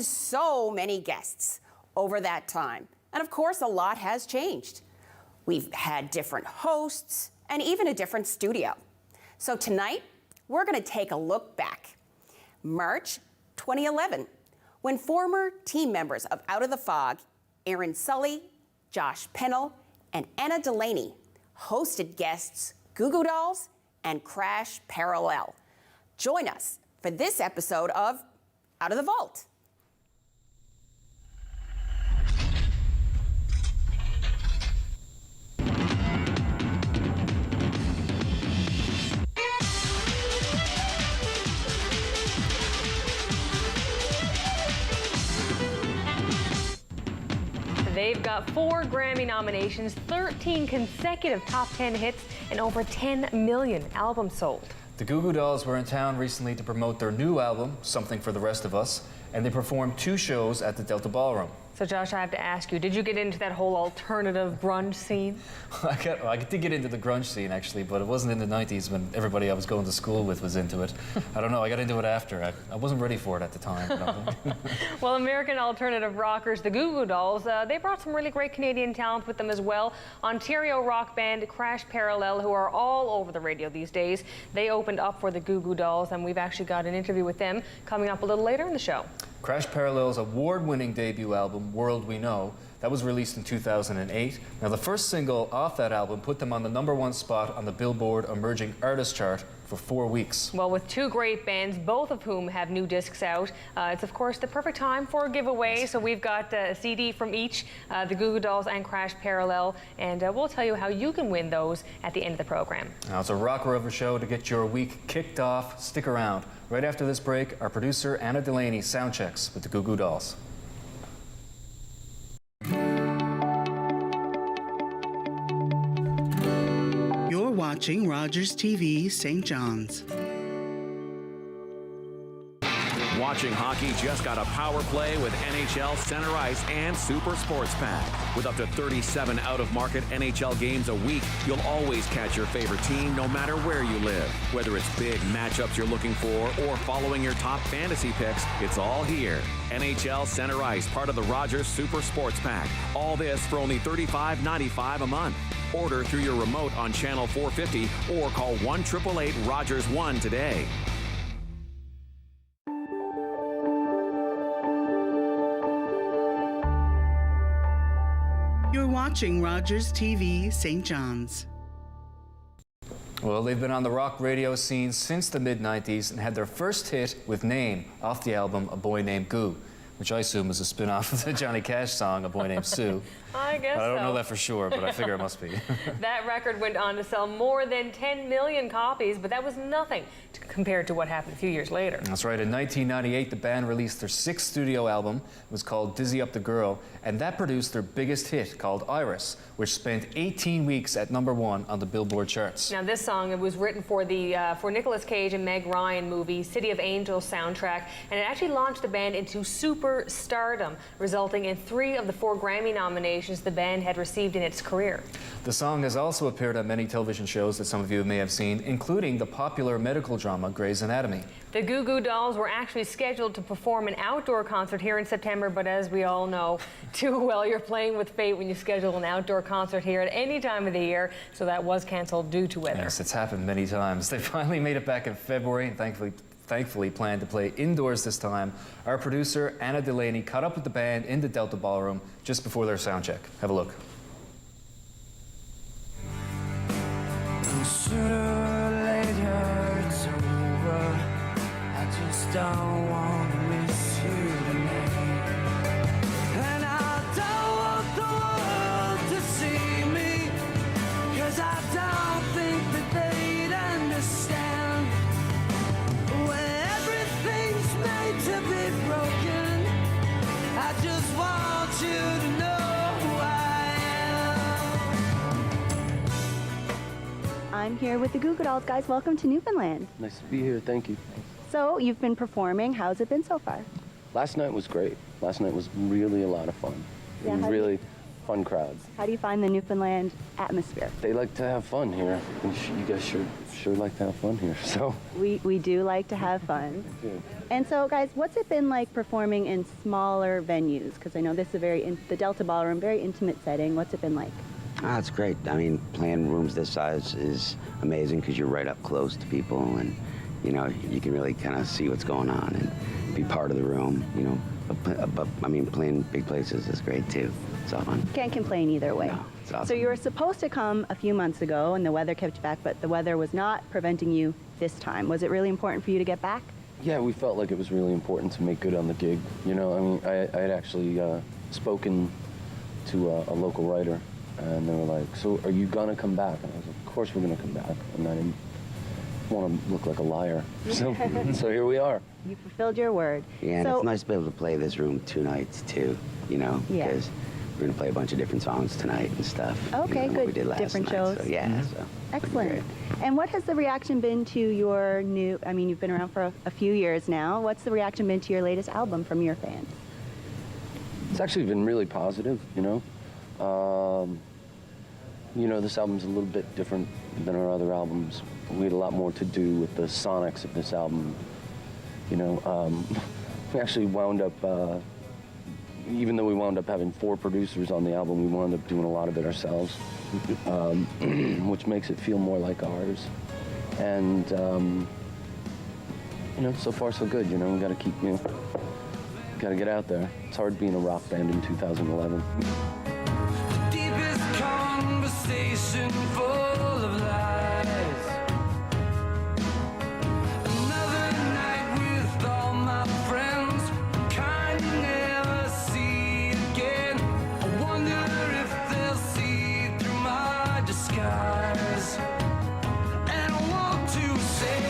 So many guests over that time. And of course, a lot has changed. We've had different hosts and even a different studio. So tonight, we're going to take a look back. March 2011, when former team members of Out of the Fog, Aaron Sully, Josh Pennell, and Anna Delaney hosted guests Goo Goo Dolls and Crash Parallel. Join us for this episode of Out of the Vault. They've got 4 Grammy nominations, 13 consecutive top 10 hits, and over 10 million albums sold. The Goo Goo Dolls were in town recently to promote their new album, Something for the Rest of Us, and they performed 2 shows at the Delta Ballroom. So Josh, I have to ask you, did you get into that whole alternative grunge scene? I did get into the grunge scene, actually, but it wasn't in the 90s when everybody I was going to school with was into it. I don't know, I got into it after. I wasn't ready for it at the time. Well, American alternative rockers, the Goo Goo Dolls, they brought some really great Canadian talent with them as well. Ontario rock band Crash Parallel, who are all over the radio these days, they opened up for the Goo Goo Dolls, and we've actually got an interview with them coming up a little later in the show. Crash Parallel's award-winning debut album, World We Know, that was released in 2008. Now, the first single off that album put them on the #1 spot on the Billboard Emerging Artist chart for 4 weeks. Well, with 2 great bands, both of whom have new discs out, it's of course the perfect time for a giveaway. So we've got a CD from each, the Goo Goo Dolls and Crash Parallel, and we'll tell you how you can win those at the end of the program. Now, it's a rocker of a show to get your week kicked off. Stick around. Right after this break, our producer Anna Delaney sound checks with the Goo Goo Dolls. You're watching Rogers TV St. John's. Watching hockey just got a power play with NHL Center Ice and Super Sports Pack. With up to 37 out-of-market NHL games a week, you'll always catch your favorite team no matter where you live. Whether it's big matchups you're looking for or following your top fantasy picks, it's all here. NHL Center Ice, part of the Rogers Super Sports Pack. All this for only $35.95 a month. Order through your remote on Channel 450 or call 1-888-ROGERS-1 today. You're watching Rogers TV St. John's. Well, they've been on the rock radio scene since the mid-90s and had their first hit with Name off the album A Boy Named Goo, which I assume is a spin-off of the Johnny Cash song A Boy Named Sue. I guess I don't know that for sure, but I figure it must be. That record went on to sell more than 10 million copies, but that was nothing compared to what happened a few years later. That's right. In 1998, the band released their 6th studio album. It was called Dizzy Up the Girl, and that produced their biggest hit called Iris, which spent 18 weeks at #1 on the Billboard charts. Now, this song, it was written for the Nicolas Cage and Meg Ryan movie City of Angels soundtrack, and it actually launched the band into super stardom, resulting in 3 of the 4 Grammy nominations the band had received in its career. The song has also appeared on many television shows that some of you may have seen, including the popular medical drama Grey's Anatomy. The Goo Goo Dolls were actually scheduled to perform an outdoor concert here in September, but as we all know too well, you're playing with fate when you schedule an outdoor concert here at any time of the year, so that was canceled due to weather. Yes, it's happened many times. They finally made it back in February and thankfully planned to play indoors this time. Our producer, Anna Delaney, caught up with the band in the Delta Ballroom just before their sound check. Have a look. Sooner or later it's over. I just don't want to miss you tonight. And I don't want the world to see me, 'cause I don't think that they'd understand. When everything's made to be broken, I just want you to know who I am. I'm here with the Goo Goo Dolls. Guys, welcome to Newfoundland. Nice to be here, thank you. So, you've been performing. How's it been so far? Last night was great. Last night was really a lot of fun. Yeah, It was really fun crowds. How do you find the Newfoundland atmosphere? They like to have fun here. And you guys sure like to have fun here. So We do like to have fun. And so, guys, what's it been like performing in smaller venues? Because I know this is the Delta Ballroom, very intimate setting. What's it been like? Ah, it's great. I mean, playing rooms this size is amazing because you're right up close to people, and you know you can really kind of see what's going on and be part of the room. You know, but I mean, playing big places is great too. It's all fun. Can't complain either way. No, it's awesome. So you were supposed to come a few months ago, and the weather kept you back, but the weather was not preventing you this time. Was it really important for you to get back? yeah, we felt like it was really important to make good on the gig. You know, I mean, I had actually spoken to a local writer, and they were like, "So are you gonna come back?" And I was like, "Of course we're gonna come back." And I didn't want to look like a liar, so here we are. You fulfilled your word. Yeah, and so, it's nice to be able to play this room 2 nights too. You know, Yeah. because we're gonna play a bunch of different songs tonight and stuff. Okay, you know, what we good. did last Different night, shows. So, yeah, so it'll be Excellent. great. And what has the reaction been to your new, I mean, you've been around for a few years now. What's the reaction been to your latest album from your fans? It's actually been really positive, you know. You know, this album's a little bit different than our other albums. We had a lot more to do with the sonics of this album. You know, we actually wound up, even though we wound up having 4 producers on the album, we wound up doing a lot of it ourselves, which makes it feel more like ours. And, you know, so far so good, you know, we gotta keep, you know, gotta get out there. It's hard being a rock band in 2011. Deepest conversation full of lies. Another night with all my friends, kind you never see again. I wonder if they'll see through my disguise. And I want to say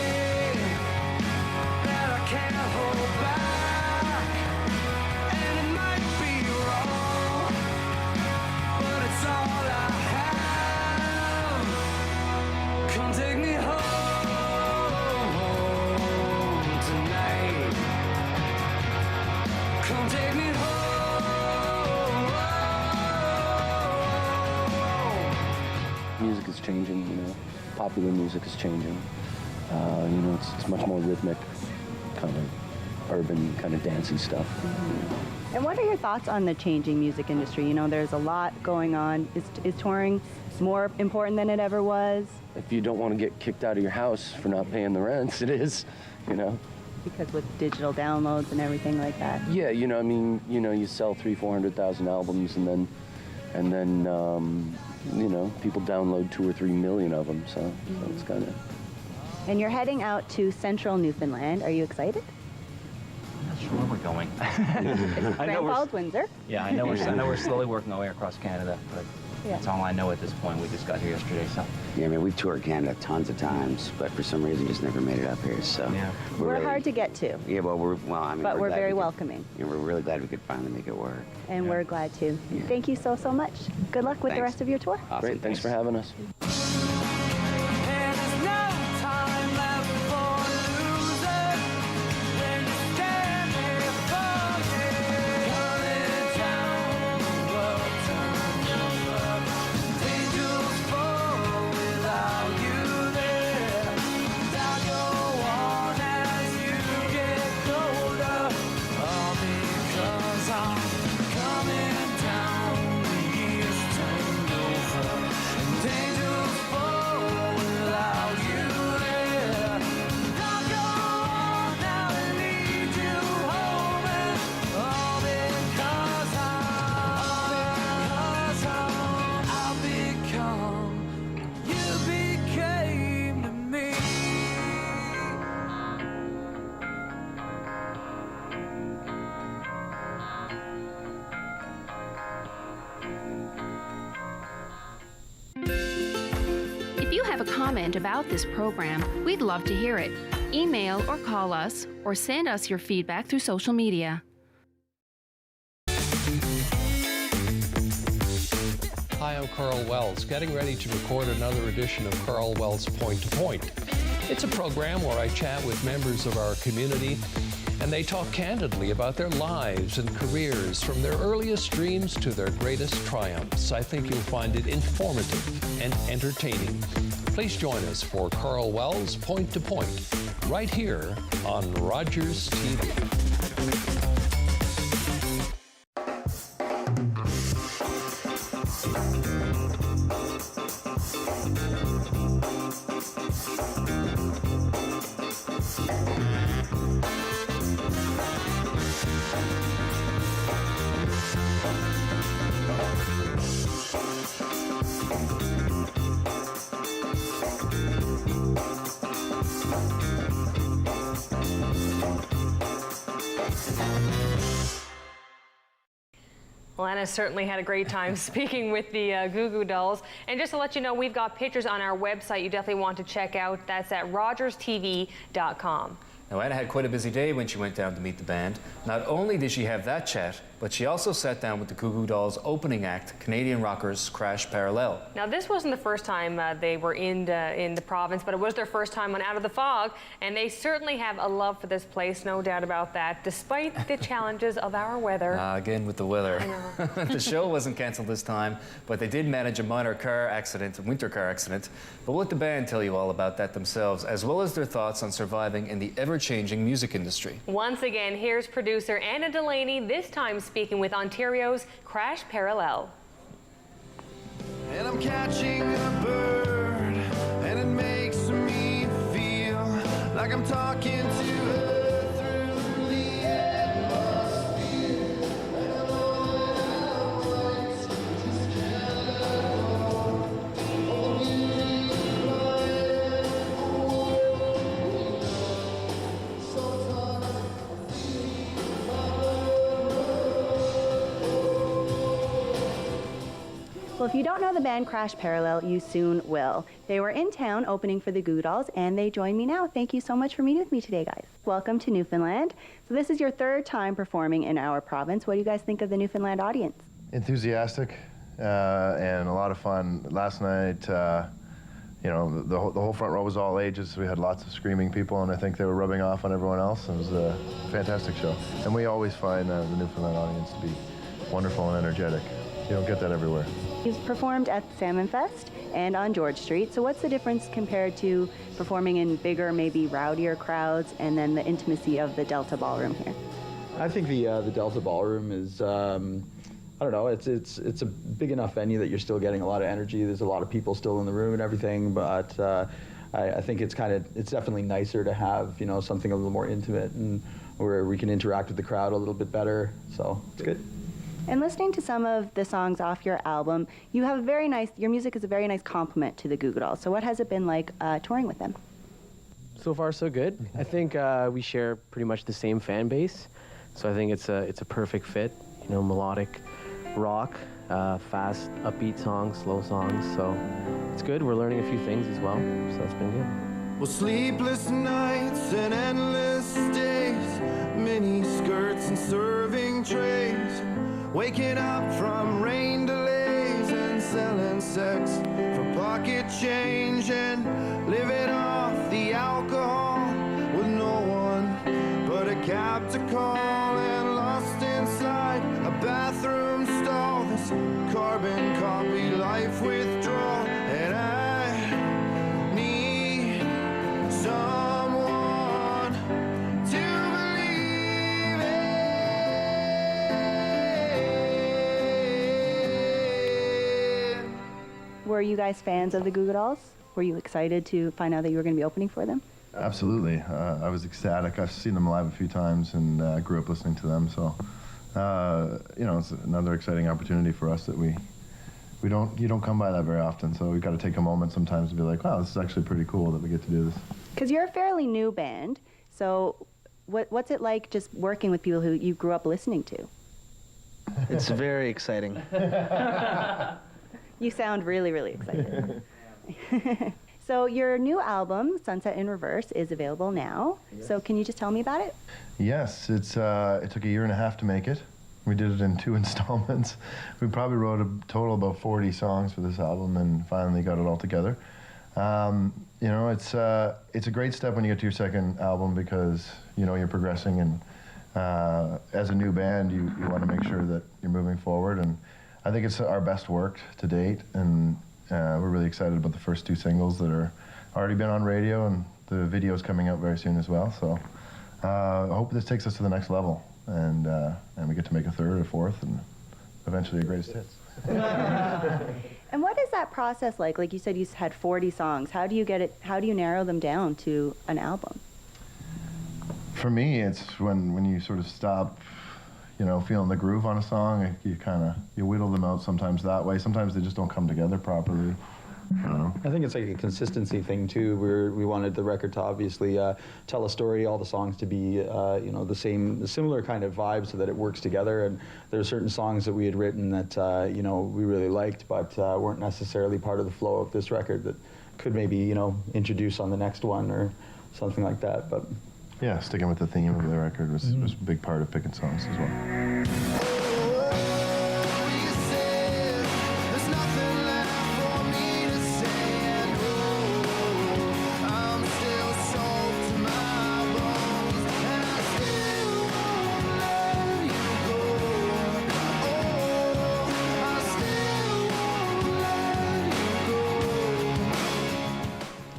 that I can't hold back, and it might be wrong, but it's all I have. Come take me home tonight. Come take me home. Music is changing, you know. Popular music is changing. You know, it's much more rhythmic, kind of urban, kind of dancey stuff. And what are your thoughts on the changing music industry? You know, there's a lot going on. Is touring more important than it ever was? If you don't want to get kicked out of your house for not paying the rents, it is, you know. Because with digital downloads and everything like that. Yeah, you know, I mean, you know, you sell 300,000-400,000 albums, and then, you know, people download 2 or 3 million of them. So it's kind of. And you're heading out to central Newfoundland. Are you excited? I'm not sure where we're going. Grand Falls, Windsor. Yeah, I know we're slowly working our way across Canada, but that's all I know at this point. We just got here yesterday, so. Yeah, I mean, we've toured Canada tons of times, but for some reason just never made it up here. So Yeah. We're really, hard to get to, Yeah, well, I mean, but we're glad very we could- welcoming. Yeah, we're really glad we could finally make it work. And we're glad to. Yeah. Thank you so much. Good luck with the Thanks. rest of your tour. Awesome. Great, thanks for having us. And there's no time left for losers when you stand there falling. Coming down, the world turns over. Angels fall without you there. Down your wall as you get colder. All because I'm coming down, the years turn over. And angels fall without you there. Down your wall now and lead you home. And all because I'll become, you became to me. If you have a comment about this program, we'd love to hear it. Email or call us, or send us your feedback through social media. Hi, I'm Carl Wells, getting ready to record another edition of Carl Wells Point to Point. It's a program where I chat with members of our community And they talk candidly about their lives and careers, from their earliest dreams to their greatest triumphs. I think you'll find it informative and entertaining. Please join us for Carl Wells' Point to Point, right here on Rogers TV. Well, Anna certainly had a great time speaking with the Goo Goo Dolls. And just to let you know, we've got pictures on our website you definitely want to check out. That's at rogerstv.com. Now, Anna had quite a busy day when she went down to meet the band. Not only did she have that chat, but she also sat down with the Goo Goo Dolls' opening act, Canadian rockers Crash Parallel. Now, this wasn't the first time they were in the province, but it was their first time on Out of the Fog, and they certainly have a love for this place, no doubt about that, despite the challenges of our weather. Again with the weather. The show wasn't cancelled this time, but they did manage a minor car accident, a winter car accident. But we'll let the band tell you all about that themselves, as well as their thoughts on surviving in the ever-changing music industry. Once again, here's producer Anna Delaney, this time speaking with Ontario's Crash Parallel. And I'm catching a bird, and it makes me feel like I'm talking to her through the atmosphere. And I know that I want to just Well, if you don't know the band Crash Parallel, you soon will. They were in town opening for the Goo Goo Dolls, and they join me now. Thank you so much for meeting with me today, guys. Welcome to Newfoundland. So this is your third time performing in our province. What do you guys think of the Newfoundland audience? Enthusiastic and a lot of fun. Last night, you know, the whole front row was all ages. We had lots of screaming people, and I think they were rubbing off on everyone else. It was a fantastic show. And we always find the Newfoundland audience to be wonderful and energetic. You don't get that everywhere. You've performed at Salmon Fest and on George Street. So what's the difference compared to performing in bigger, maybe rowdier crowds, and then the intimacy of the Delta Ballroom here? I think the Delta Ballroom is, I don't know, it's a big enough venue that you're still getting a lot of energy. There's a lot of people still in the room and everything, but I think it's definitely nicer to have, you know, something a little more intimate and where we can interact with the crowd a little bit better. So it's good. And listening to some of the songs off your album, you have your music is a very nice complement to the Goo Goo Dolls. So what has it been like touring with them? So far, so good. I think we share pretty much the same fan base, so I think it's a perfect fit. You know, melodic rock, fast, upbeat songs, slow songs. So it's good. We're learning a few things as well, so it's been good. Well, sleepless nights and endless days, mini skirts and serving trays, waking up from rain delays and selling sex for pocket change and living off the alcohol with no one but a cab to call, and lost inside a bathroom stall, this carbon copy life withdrawal, and I need someone to believe in. Were you guys fans of the Goo Goo Dolls? Were you excited to find out that you were going to be opening for them? Absolutely. I was ecstatic. I've seen them live a few times and grew up listening to them. So, you know, it's another exciting opportunity for us that you don't come by that very often. So we've got to take a moment sometimes to be like, wow, this is actually pretty cool that we get to do this. Because you're a fairly new band, so what's it like just working with people who you grew up listening to? It's very exciting. You sound really, really excited. So your new album, Sunset in Reverse, is available now. Yes. So can you just tell me about it? Yes, it took a year and a half to make it. We did it in 2 installments. We probably wrote a total about 40 songs for this album and finally got it all together. You know, it's a great step when you get to your second album because, you know, you're progressing and as a new band, you want to make sure that you're moving forward, and I think it's our best work to date, and we're really excited about the first 2 singles that are already been on radio, and the video's coming out very soon as well. So I hope this takes us to the next level, and we get to make a 3rd or 4th, and eventually a greatest hits. And what is that process like? Like you said, you had 40 songs. How do you get it? How do you narrow them down to an album? For me, it's when you sort of stop, you know, feeling the groove on a song. You whittle them out sometimes that way. Sometimes they just don't come together properly. I don't know. I think it's like a consistency thing too. We wanted the record to obviously tell a story, all the songs to be you know, the similar kind of vibe, so that it works together. And there are certain songs that we had written that you know, we really liked, but weren't necessarily part of the flow of this record, that could maybe, you know, introduce on the next one or something like that. But yeah, sticking with the theme of the record was a big part of picking songs as well.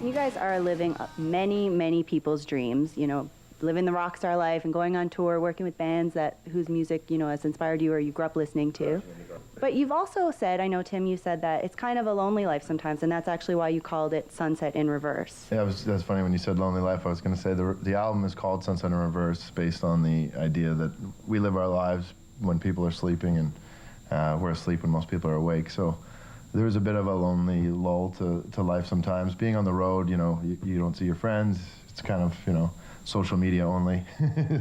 You guys are living many people's dreams, you know, living the rock star life and going on tour, working with bands whose music, you know, has inspired you or you grew up listening to. But you've also said, I know, Tim, you said that it's kind of a lonely life sometimes, and that's actually why you called it Sunset in Reverse. Yeah, that's funny when you said lonely life. I was going to say the album is called Sunset in Reverse, based on the idea that we live our lives when people are sleeping, and we're asleep when most people are awake. So there's a bit of a lonely lull to life sometimes. Being on the road, you know, you don't see your friends. It's kind of, you know, social media only,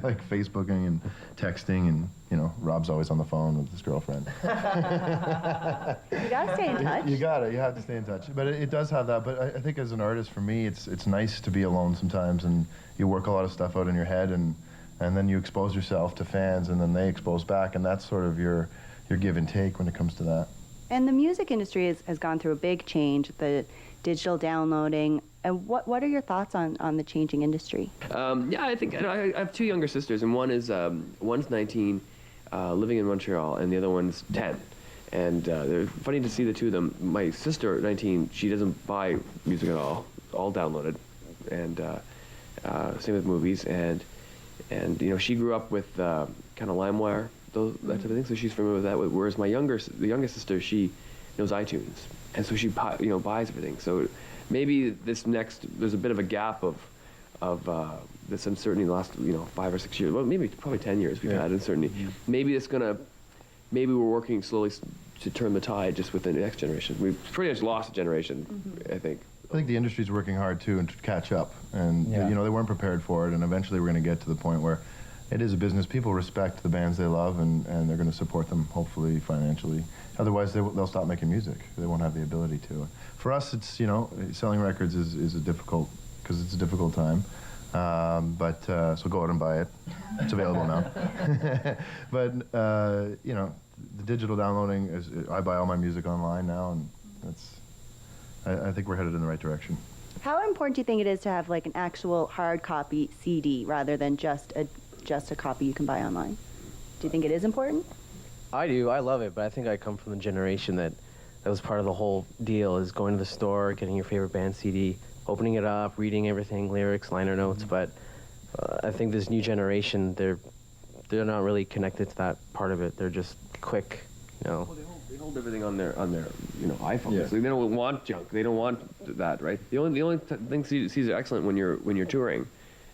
like Facebooking and texting, and, you know, Rob's always on the phone with his girlfriend. You gotta stay in touch. You have to stay in touch. But it does have that. But I think as an artist, for me, it's nice to be alone sometimes, and you work a lot of stuff out in your head, and then you expose yourself to fans, and then they expose back, and that's sort of your give and take when it comes to that. And the music industry has gone through a big change, the digital downloading. And what are your thoughts on the changing industry? Yeah, I think I have 2 younger sisters, and one's 19, living in Montreal, and the other one's 10. And they're funny to see the 2 of them. My sister, 19, she doesn't buy music at all downloaded, and same with movies. And you know, she grew up with kind of LimeWire, that type of thing, so she's familiar with that. Whereas the youngest sister, she knows iTunes, and so she buys everything. So maybe there's a bit of a gap of this uncertainty in the last 5 or 6 years. Well, probably 10 years we've had uncertainty. Maybe we're working slowly to turn the tide just with the next generation. We've pretty much lost a generation, I think. I think the industry's working hard too, and to catch up. And you know, they weren't prepared for it, and eventually we're going to get to the point where it is a business. People respect the bands they love, and they're going to support them, hopefully financially. Otherwise, they'll stop making music. They won't have the ability to. For us, it's, you know, selling records is a difficult, because it's a difficult time. So go out and buy it. It's available now. But you know, the digital downloading I buy all my music online now, and I think we're headed in the right direction. How important do you think it is to have like an actual hard copy CD rather than just a copy you can buy online? Do you think it is important? I do. I love it, but I think I come from the generation that was part of the whole deal, is going to the store, getting your favorite band CD, opening it up, reading everything, lyrics, liner notes. But I think this new generation, they're not really connected to that part of it. They're just quick, you know. Well, they hold everything on their iPhones. Yeah. So they don't want junk. They don't want that, right? The only thing CDs are excellent when you're touring,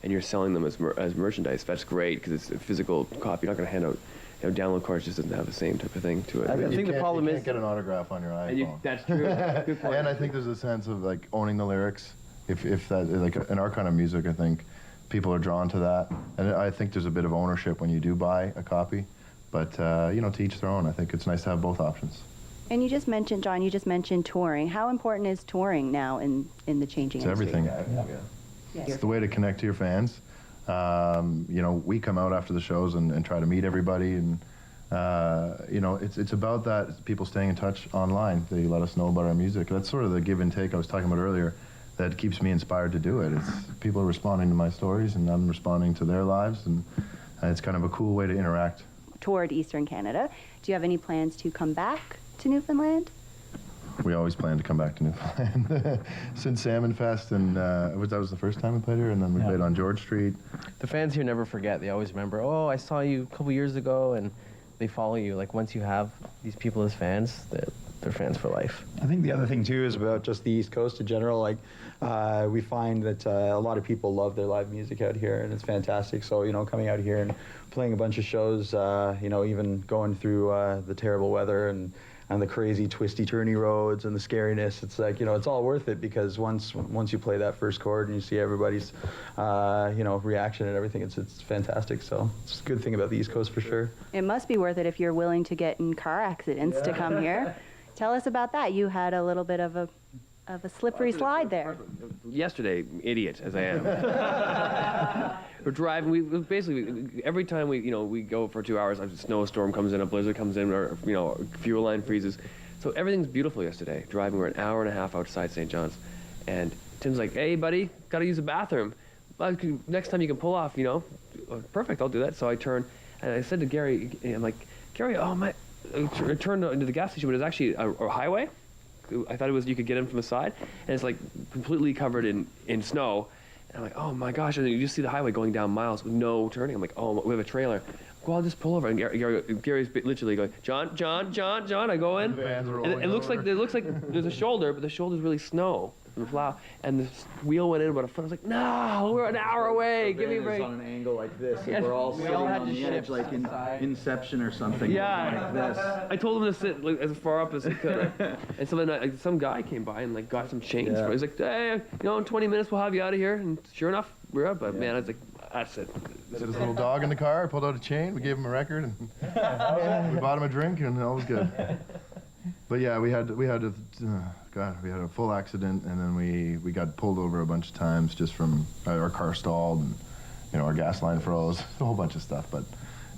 and you're selling them as merchandise. That's great because it's a physical copy. You're not going to hand out. Download cards just doesn't have the same type of thing to it. I think the problem is you can't get an autograph on your iPhone. That's true. Good point. And I think there's a sense of like owning the lyrics. If that, like in our kind of music, I think people are drawn to that, and I think there's a bit of ownership when you do buy a copy. But you know, to each their own. I think it's nice to have both options. And you just mentioned, John, touring. How important is touring now in the changing industry? It's everything. Yeah. It's the way to connect to your fans. You know, we come out after the shows and try to meet everybody, and you know, it's about that, people staying in touch online. They let us know about our music. That's sort of the give and take I was talking about earlier that keeps me inspired to do it. It's people are responding to my stories, and I'm responding to their lives, and it's kind of a cool way to interact. Toward Eastern Canada. Do you have any plans to come back to Newfoundland? We always plan to come back to Newfoundland since Salmon Fest, and that was the first time we played here, and then we played on George Street. The fans here never forget. They always remember, oh, I saw you a couple years ago, and they follow you. Like, once you have these people as fans, they're fans for life. I think the other thing, too, is about just the East Coast in general. Like, we find that a lot of people love their live music out here, and it's fantastic. So, you know, coming out here and playing a bunch of shows, you know, even going through the terrible weather and the crazy twisty-turny roads and the scariness, it's like, you know, it's all worth it, because once you play that first chord and you see everybody's, you know, reaction and everything, it's fantastic. So it's a good thing about the East Coast for sure. It must be worth it if you're willing to get in car accidents to come here. Tell us about that. You had a little bit of a slippery slide there. Yesterday, idiot as I am. We're driving. We basically every time we go for 2 hours, a snowstorm comes in, a blizzard comes in, or fuel line freezes. So everything's beautiful yesterday. Driving, we're an hour and a half outside St. John's, and Tim's like, "Hey, buddy, gotta use the bathroom. Next time you can pull off, perfect. I'll do that." So I turn, and I said to Gary, I'm like, "Gary, oh my!" I turned into the gas station, but it was actually a highway. I thought it was you could get in from the side, and it's like completely covered in snow. And I'm like, oh my gosh! And then you just see the highway going down miles with no turning. I'm like, oh, we have a trailer. Well, I'll just pull over. And Gary's literally going, John. I go in, and it looks like there's a shoulder, but the shoulder's really snow from the plow. And the wheel went in about a foot. I was like, no, we're an hour away. Give me a break. On an angle like this, and And we're all we sitting all had on to the shift edge, like in Inception or something. Yeah, like this. I told him to sit as far up as he could. And so then some guy came by and got some change. Yeah. For He's like, hey, in 20 minutes we'll have you out of here. And sure enough, we're up. But man, I was like, that's it. Had his little dog in the car, pulled out a chain, we gave him a record, and we bought him a drink, and all was good. But yeah, we had a full accident, and then we got pulled over a bunch of times just from our car stalled, and our gas line froze, a whole bunch of stuff. But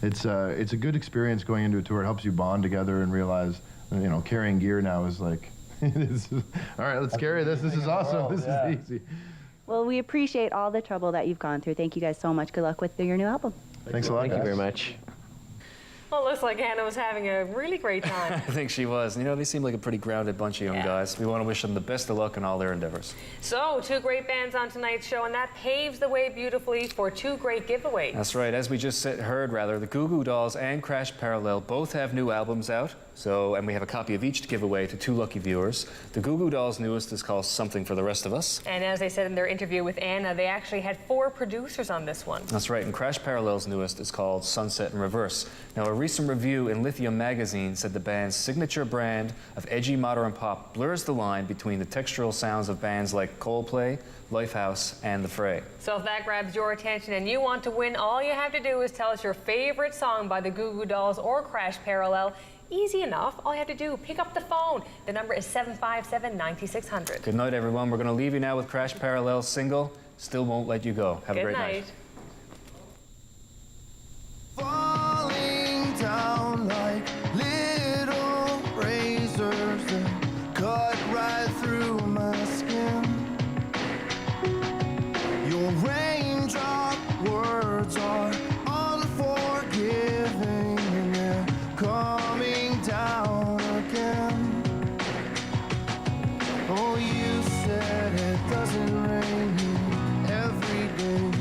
it's a good experience going into a tour. It helps you bond together and realize, carrying gear now is like, all right, let's carry this. This is awesome. This is easy. Well, we appreciate all the trouble that you've gone through. Thank you guys so much. Good luck with your new album. Thanks a lot. Thank you very much. Well, it looks like Hannah was having a really great time. I think she was. They seem like a pretty grounded bunch of young guys. We want to wish them the best of luck in all their endeavors. So, 2 great bands on tonight's show, and that paves the way beautifully for 2 great giveaways. That's right. As we just heard, the Goo Goo Dolls and Crash Parallel both have new albums out. And we have a copy of each to give away to 2 lucky viewers. The Goo Goo Dolls' newest is called Something for the Rest of Us. And as they said in their interview with Anna, they actually had 4 producers on this one. That's right. And Crash Parallel's newest is called Sunset in Reverse. Now, a recent review in Lithium magazine said the band's signature brand of edgy modern pop blurs the line between the textural sounds of bands like Coldplay, Lifehouse, and The Fray. So if that grabs your attention and you want to win, all you have to do is tell us your favorite song by the Goo Goo Dolls or Crash Parallel. Easy enough. All you have to do, pick up the phone. The number is 757-9600. Good night, everyone. We're going to leave you now with Crash Parallel's single, Still Won't Let You Go. Have a great night. Falling down like little razors that cut right through my skin. Your raindrop words are unforgiving, and they're coming down again. Oh, you said it doesn't rain every day.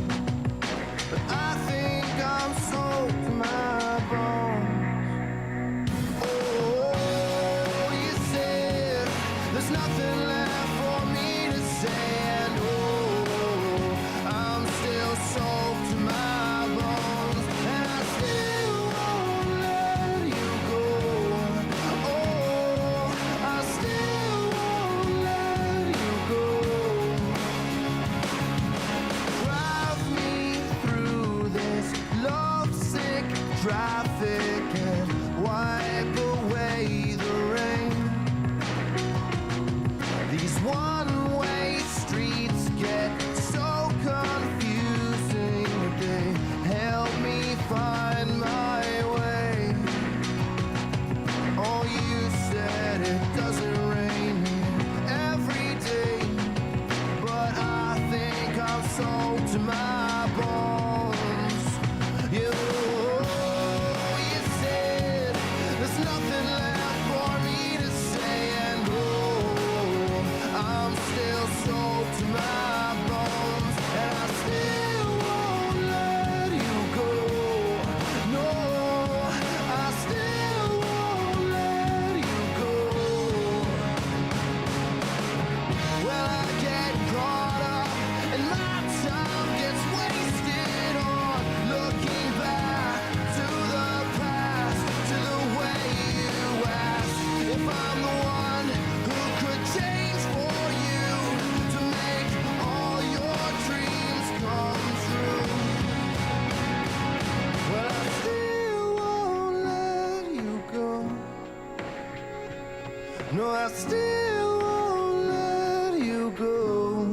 No, I still won't let you go.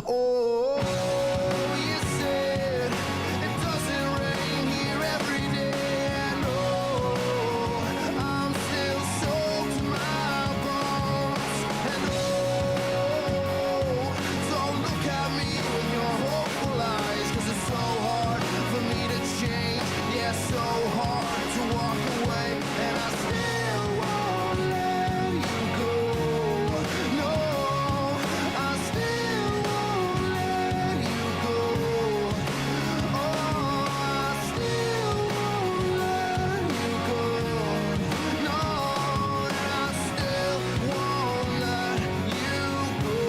Oh, you said it doesn't rain here every day. I know I'm still sold to my bones. And oh, don't look at me with your hopeful eyes, 'cause it's so hard for me to change. Yeah, so hard to walk away. And I still won't let you go. No, I still won't let you go. Oh, I still won't let you go. No, and I still won't let you go.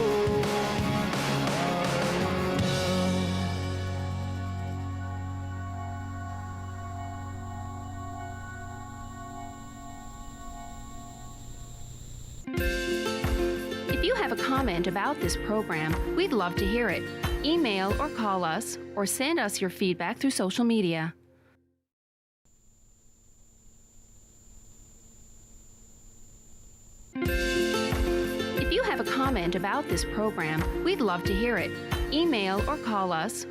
If you have a comment about this program, we'd love to hear it. Email or call us, or send us your feedback through social media. If you have a comment about this program, we'd love to hear it. Email or call us,